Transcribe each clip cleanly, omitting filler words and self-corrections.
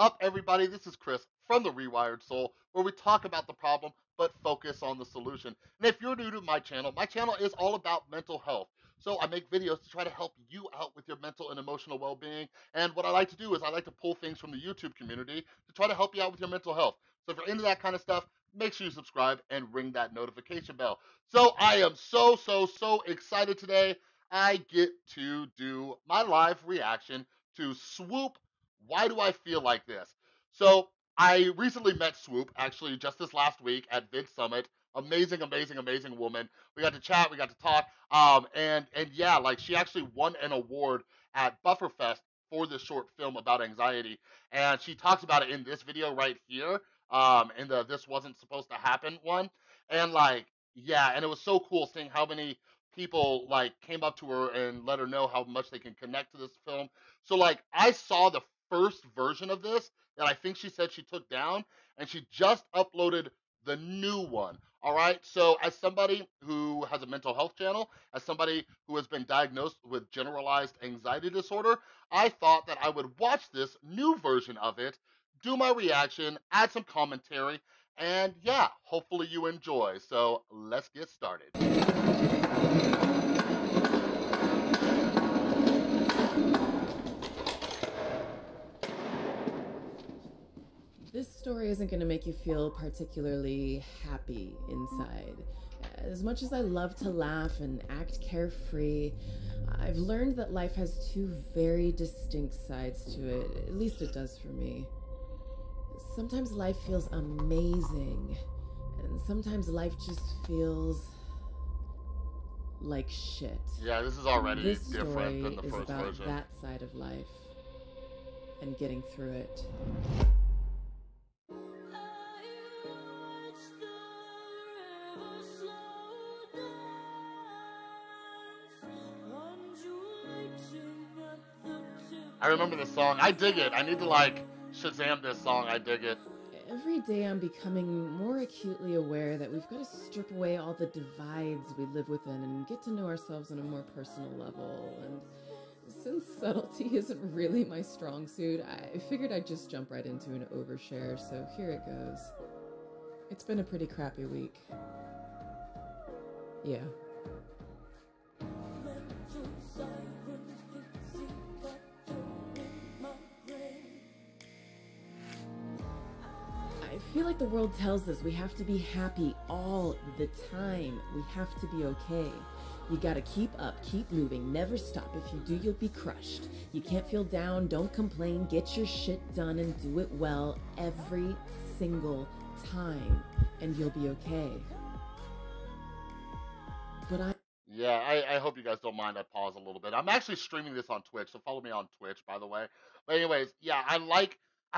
up, everybody? This is Chris from the Rewired Soul, where we talk about the problem but focus on the solution. And if you're new to my channel is all about mental health. So I make videos to try to help you out with your mental and emotional well-being. And what I like to do is I like to pull things from the YouTube community to try to help you out with your mental health. So if you're into that kind of stuff, make sure you subscribe and ring that notification bell. So I am so excited today. I get to do my live reaction to SWOOP. Why do I feel like this? So I recently met Swoop, actually, just this last week at Vid Summit. Amazing woman. We got to chat, we got to talk, and yeah, like she actually won an award at Bufferfest for this short film about anxiety, and she talks about it in this video right here, in the "This Wasn't Supposed to Happen" one, and like, yeah, and it was so cool seeing how many people like came up to her and let her know how much they can connect to this film. So like, I saw the first version of this that I think she said she took down, and she just uploaded the new one. All right. So, as somebody who has a mental health channel, as somebody who has been diagnosed with generalized anxiety disorder, I thought that I would watch this new version of it, do my reaction, add some commentary, and yeah, hopefully you enjoy. So, let's get started. This story isn't going to make you feel particularly happy inside. As much as I love to laugh and act carefree, I've learned that life has two very distinct sides to it. At least it does for me. Sometimes life feels amazing, and sometimes life just feels like shit. Yeah, this is already This different than the story is first about version. that side of life and getting through it. I remember this song. I dig it. I need to like Shazam this song. I dig it. Every day I'm becoming more acutely aware that we've got to strip away all the divides we live within and get to know ourselves on a more personal level. And since subtlety isn't really my strong suit, I figured I'd just jump right into an overshare, so here it goes. It's been a pretty crappy week. Yeah. I feel like the world tells us we have to be happy all the time. We have to be okay. You gotta keep up, keep moving, never stop. If you do, you'll be crushed. You can't feel down, don't complain, get your shit done and do it well every single time, and you'll be okay. But Yeah, I hope you guys don't mind I pause a little bit. I'm actually streaming this on Twitch, so follow me on Twitch, by the way. But anyways, yeah, I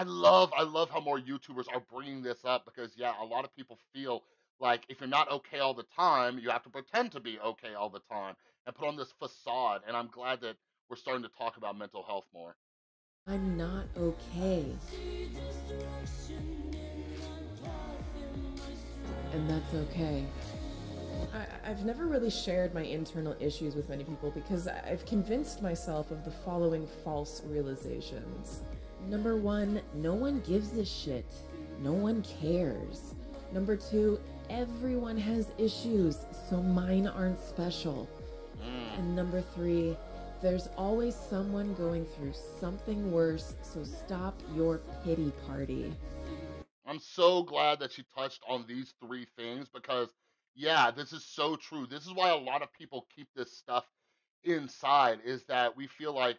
love how more YouTubers are bringing this up because yeah, a lot of people feel like if you're not okay all the time, you have to pretend to be okay all the time and put on this facade. And I'm glad that we're starting to talk about mental health more. I'm not okay. And that's okay. I've never really shared my internal issues with many people because I've convinced myself of the following false realizations. Number one, no one gives a shit. No one cares. Number two, everyone has issues, so mine aren't special. And number three, there's always someone going through something worse, so stop your pity party. I'm so glad that she touched on these three things because, yeah, this is so true. This is why a lot of people keep this stuff inside, is that we feel like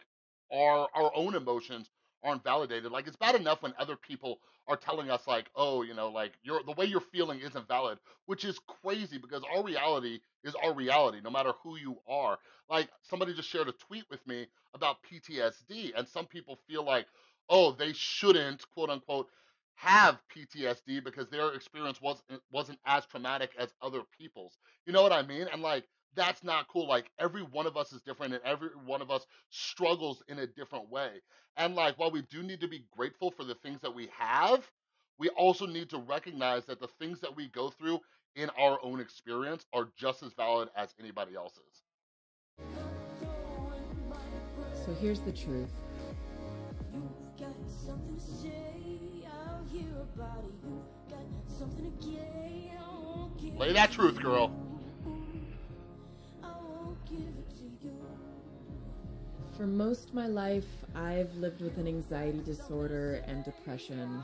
our own emotions aren't validated. Like it's bad enough when other people are telling us like, oh, you know, like the way you're feeling isn't valid, which is crazy because our reality is our reality, no matter who you are. Like somebody just shared a tweet with me about PTSD, and some people feel like, oh, they shouldn't, quote unquote, have PTSD because their experience wasn't as traumatic as other people's. You know what I mean? And like that's not cool. Like every one of us is different and every one of us struggles in a different way. And like while we do need to be grateful for the things that we have, we also need to recognize that the things that we go through in our own experience are just as valid as anybody else's. So here's the truth. something to say, I'll hear about it. You got something to gain, I won't give Lay it that to truth, you. girl. I won't give it to you. For most of my life, I've lived with an anxiety disorder and depression.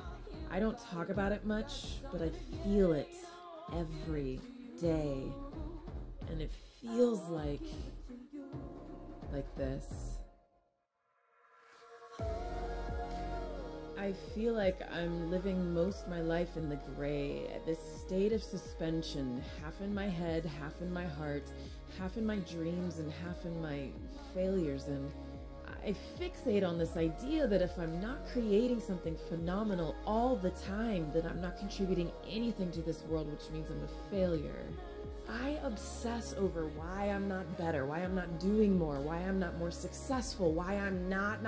I don't talk about it much, but I feel it every day. And it feels like this. I feel like I'm living most of my life in the gray, this state of suspension, half in my head, half in my heart, half in my dreams, and half in my failures. And I fixate on this idea that if I'm not creating something phenomenal all the time, then I'm not contributing anything to this world, which means I'm a failure. I obsess over why I'm not better, why I'm not doing more, why I'm not more successful, why I'm not.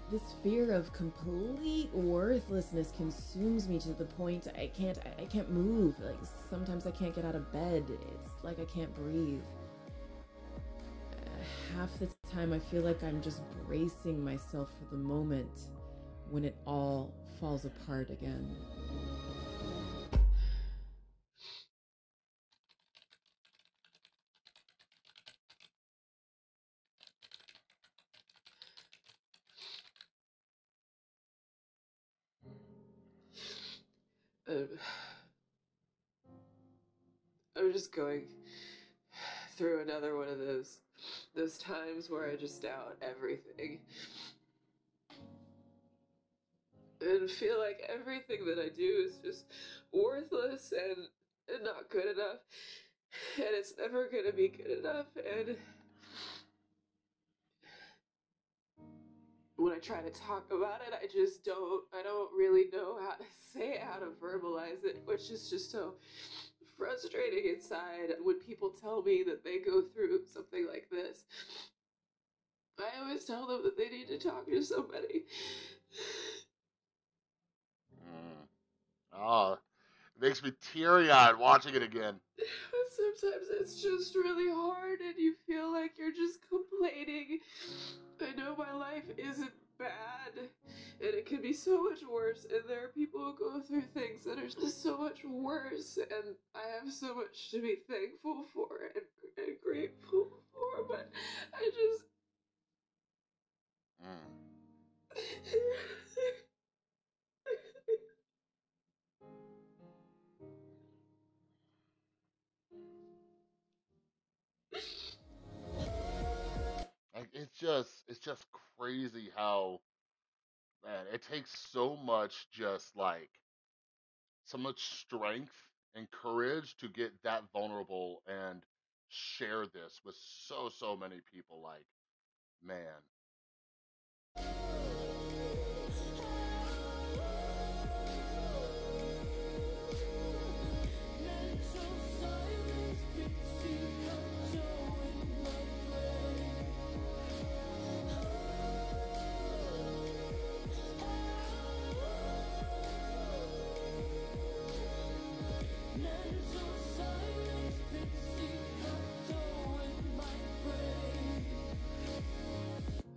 This fear of complete worthlessness consumes me to the point I can't move. Like sometimes I can't get out of bed. It's like I can't breathe. Half the time I feel like I'm just bracing myself for the moment when it all falls apart again. Um, I'm just going through another one of those times where I just doubt everything and feel like everything that I do is just worthless and not good enough, and it's never gonna be good enough. And when I try to talk about it, I don't really know how to say it, how to verbalize it, which is just so frustrating inside. When people tell me that they go through something like this, I always tell them that they need to talk to somebody. Oh, it makes me teary-eyed watching it again. Sometimes it's just really hard and you feel like you're just complaining. I know my life isn't bad and it could be so much worse, and there are people who go through things that are just so much worse, and I have so much to be thankful for and grateful for, but I just Mm. Like it's just crazy how, man, it takes so much, just like so much strength and courage to get that vulnerable and share this with so many people. Like, man.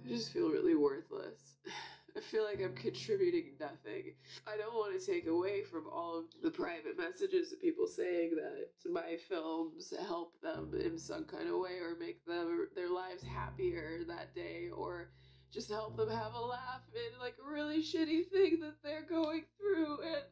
I just feel really worthless. I feel like I'm contributing nothing. I don't want to take away from all of the private messages of people saying that my films help them in some kind of way or make their lives happier that day, or just help them have a laugh in like a really shitty thing that they're going through. And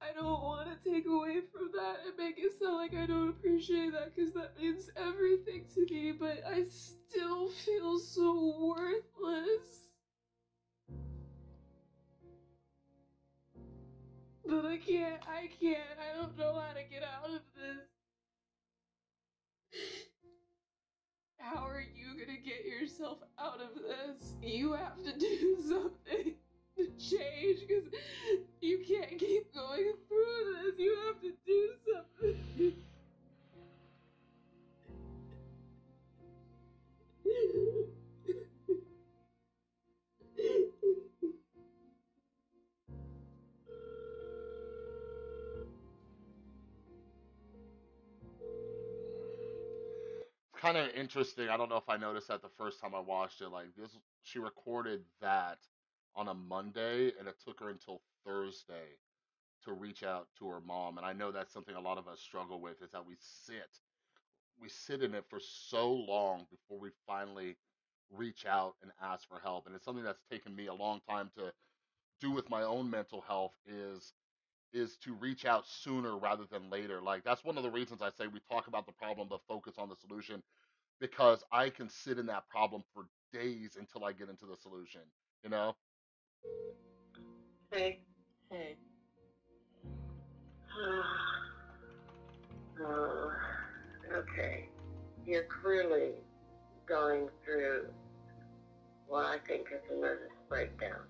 I don't want to take away from that and make it sound like I don't appreciate that, because that means everything to me, but I still feel so worthless. But I don't know how to get out of this. How are you gonna get yourself out of this? You have to do something to change, because you can't keep going through this. You have to do something. Kind of interesting. I don't know if I noticed that the first time I watched it. Like this, she recorded that on a Monday, and it took her until Thursday to reach out to her mom. And I know that's something a lot of us struggle with, is that we sit in it for so long before we finally reach out and ask for help. And it's something that's taken me a long time to do with my own mental health, is to reach out sooner rather than later. Like, that's one of the reasons I say we talk about the problem but focus on the solution, because I can sit in that problem for days until I get into the solution, you know? Hey. Hey. Oh, okay. You're clearly going through what I think is a nervous breakdown.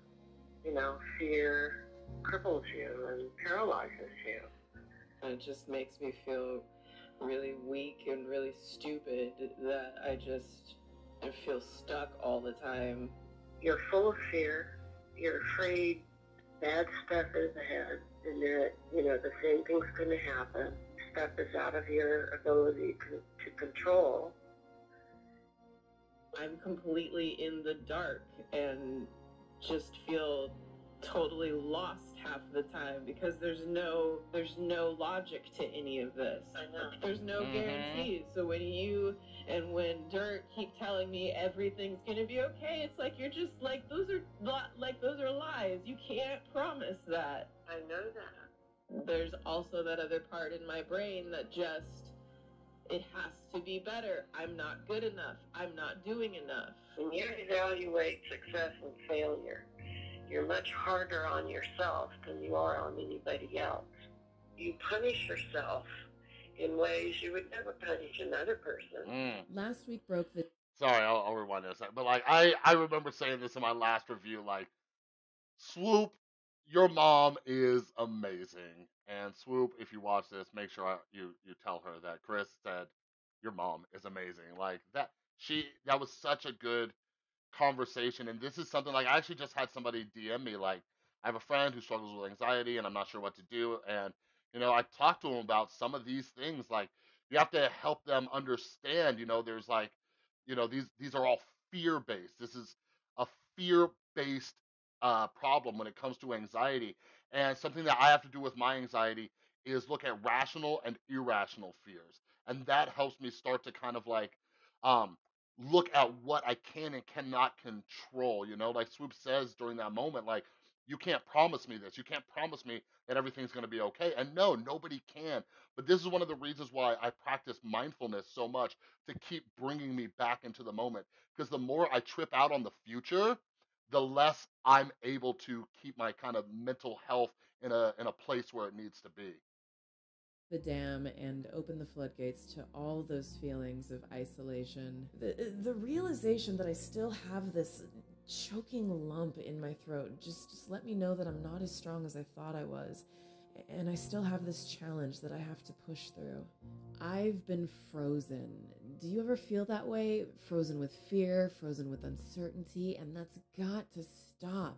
You know, fear cripples you and paralyzes you. And it just makes me feel really weak and really stupid that I feel stuck all the time. You're full of fear. You're afraid bad stuff is ahead and that, the same thing's going to happen. Stuff is out of your ability to control. I'm completely in the dark and just feel totally lost half the time because there's no logic to any of this. I know. There's no guarantees. So when Dirk keep telling me everything's gonna be okay, it's like you're just like those are lies. You can't promise that. I know that. There's also that other part in my brain that it has to be better. I'm not good enough. I'm not doing enough. When you evaluate success and failure, you're much harder on yourself than you are on anybody else. You punish yourself in ways you would never punish another person. Last week broke the... Sorry, I'll rewind this. But like, I remember saying this in my last review. Like, Swoop, your mom is amazing. And Swoop, if you watch this, make sure you tell her that Chris said your mom is amazing. Like that was such a good conversation. And this is something, like, I actually just had somebody DM me, like, I have a friend who struggles with anxiety and I'm not sure what to do. And I talked to him about some of these things. Like, you have to help them understand, there's like, these are all fear based. This is a fear based problem when it comes to anxiety. And something that I have to do with my anxiety is look at rational and irrational fears. And that helps me start to kind of like um, look at what I can and cannot control. Like Swoop says during that moment, like, you can't promise me this. You can't promise me that everything's going to be okay. And no, nobody can. But this is one of the reasons why I practice mindfulness so much, to keep bringing me back into the moment. Because the more I trip out on the future, the less I'm able to keep my kind of mental health in a place where it needs to be. The dam and open the floodgates to all those feelings of isolation. The realization that I still have this choking lump in my throat just let me know that I'm not as strong as I thought I was. And I still have this challenge that I have to push through. I've been frozen. Do you ever feel that way? Frozen with fear, frozen with uncertainty, and that's got to stop.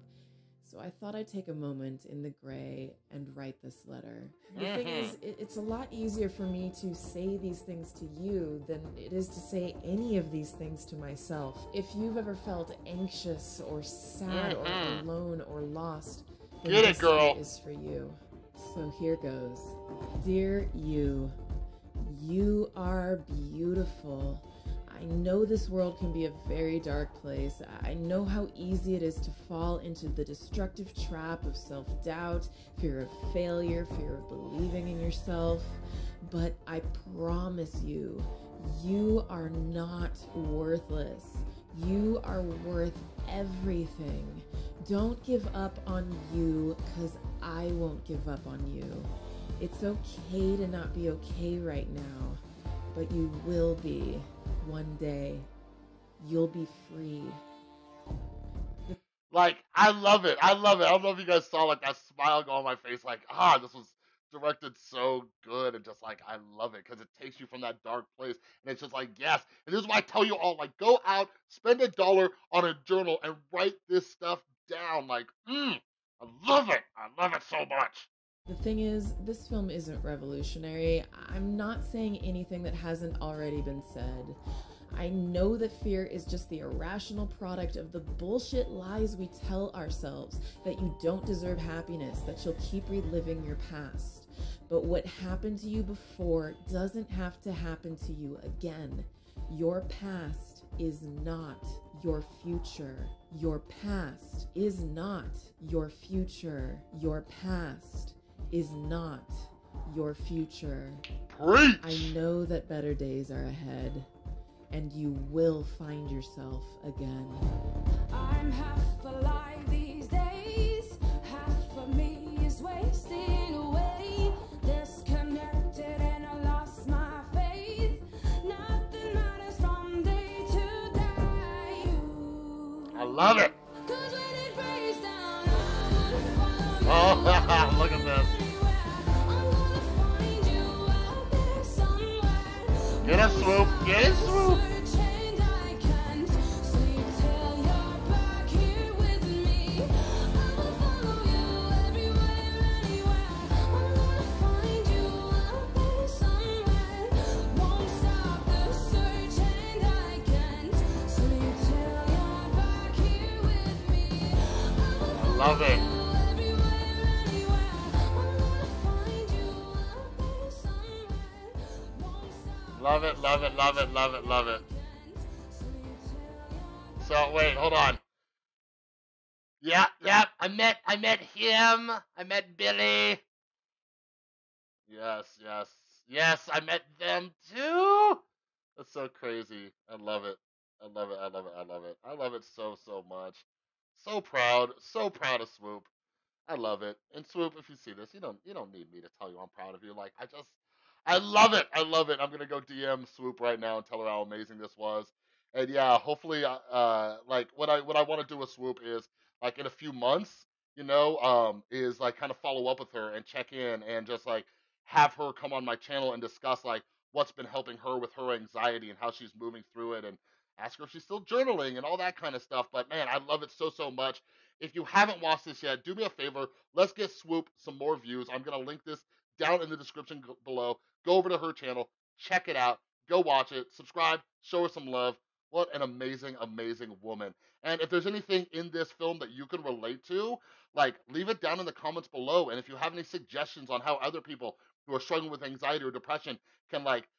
So I thought I'd take a moment in the gray and write this letter. The thing is, it's a lot easier for me to say these things to you than it is to say any of these things to myself. If you've ever felt anxious or sad or alone or lost, then Get it, this girl. is for you. So here goes. Dear you, you are beautiful. I know this world can be a very dark place. I know how easy it is to fall into the destructive trap of self-doubt, fear of failure, fear of believing in yourself. But I promise you, you are not worthless. You are worth everything. Don't give up on you, because I won't give up on you. It's okay to not be okay right now, but you will be. One day, you'll be free. Like, I love it. I love it. I don't know if you guys saw, like, that smile go on my face. Like, this was directed so good. And just, like, I love it because it takes you from that dark place. And it's just like, yes. And this is why I tell you all, like, go out, spend $1 on a journal and write this stuff down. Like, I love it. I love it so much. The thing is, this film isn't revolutionary. I'm not saying anything that hasn't already been said. I know that fear is just the irrational product of the bullshit lies we tell ourselves, that you don't deserve happiness, that you'll keep reliving your past. But what happened to you before doesn't have to happen to you again. Your past is not your future. Your past is not your future. Your past is not your future. Preach! I know that better days are ahead, and you will find yourself again. I'm half alive these days, half of me is wasting away, disconnected and I lost my faith, nothing matters from day to day. I love it! 'Cause when it breaks down, I wanna follow Oh, look at this. I'm gonna find you out there somewhere. Get a swoop, get a swoop! Searching, I can't sleep till you're back here with me. I will follow you everywhere, anywhere. I'm gonna find you out there somewhere. Won't stop the search, and I can't sleep till you're back here with me. I love it. Everywhere, anywhere. I'm gonna find you out there somewhere. Won't stop. Love it, love it, love it, love it, love it. So, wait, hold on. Yeah, I met him. I met Billy. Yes, I met them too. That's so crazy. I love it. I love it, I love it, I love it. I love it so, so much. So proud of Swoop. I love it. And Swoop, if you see this, you don't need me to tell you I'm proud of you. Like, I love it. I love it. I'm gonna go DM Swoop right now and tell her how amazing this was. And yeah, hopefully, like what I want to do with Swoop is like in a few months, is like kind of follow up with her and check in and just like have her come on my channel and discuss like what's been helping her with her anxiety and how she's moving through it and ask her if she's still journaling and all that kind of stuff. But man, I love it so, so much. If you haven't watched this yet, do me a favor. Let's get Swoop some more views. I'm going to link this down in the description below. Go over to her channel. Check it out. Go watch it. Subscribe. Show her some love. What an amazing, amazing woman. And if there's anything in this film that you can relate to, like, leave it down in the comments below. And if you have any suggestions on how other people who are struggling with anxiety or depression can, like,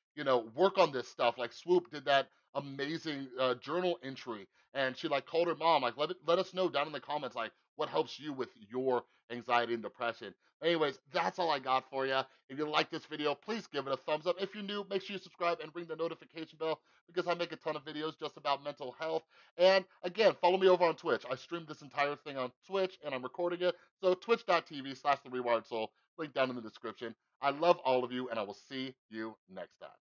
work on this stuff, like Swoop did that amazing journal entry, and she like called her mom, like let us know down in the comments like what helps you with your anxiety and depression. Anyways, that's all I got for you. If you like this video, please give it a thumbs up. If you're new, make sure you subscribe and ring the notification bell because I make a ton of videos just about mental health. And again, follow me over on Twitch. I streamed this entire thing on Twitch and I'm recording it. So twitch.tv/the Rewired Soul, link down in the description. I love all of you and I will see you next time.